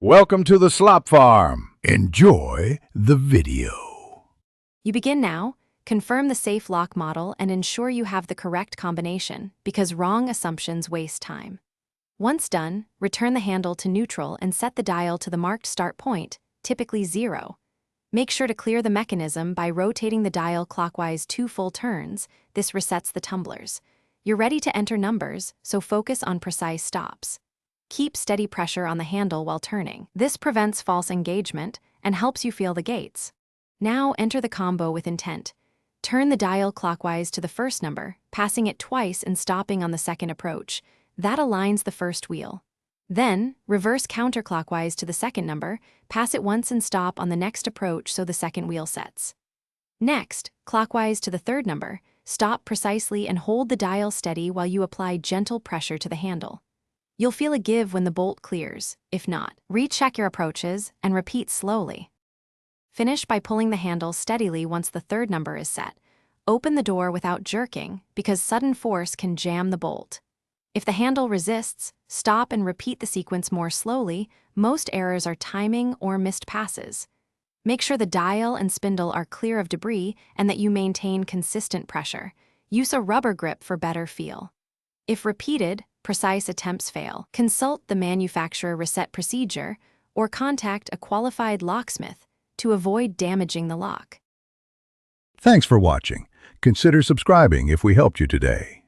Welcome to the Slop Farm. Enjoy the video. You begin now, confirm the safe lock model and ensure you have the correct combination because wrong assumptions waste time. Once done, return the handle to neutral and set the dial to the marked start point, typically 0. Make sure to clear the mechanism by rotating the dial clockwise 2 full turns. This resets the tumblers. You're ready to enter numbers, so focus on precise stops. Keep steady pressure on the handle while turning. This prevents false engagement and helps you feel the gates. Now enter the combo with intent. Turn the dial clockwise to the first number, passing it twice and stopping on the second approach. That aligns the first wheel. Then, reverse counterclockwise to the second number, pass it once and stop on the next approach so the second wheel sets. Next, clockwise to the third number, stop precisely and hold the dial steady while you apply gentle pressure to the handle. You'll feel a give when the bolt clears. If not, recheck your approaches and repeat slowly. Finish by pulling the handle steadily once the third number is set. Open the door without jerking because sudden force can jam the bolt. If the handle resists, stop and repeat the sequence more slowly. Most errors are timing or missed passes. Make sure the dial and spindle are clear of debris and that you maintain consistent pressure. Use a rubber grip for better feel. If repeated, precise attempts fail, consult the manufacturer reset procedure or contact a qualified locksmith to avoid damaging the lock. Thanks for watching. Consider subscribing if we helped you today.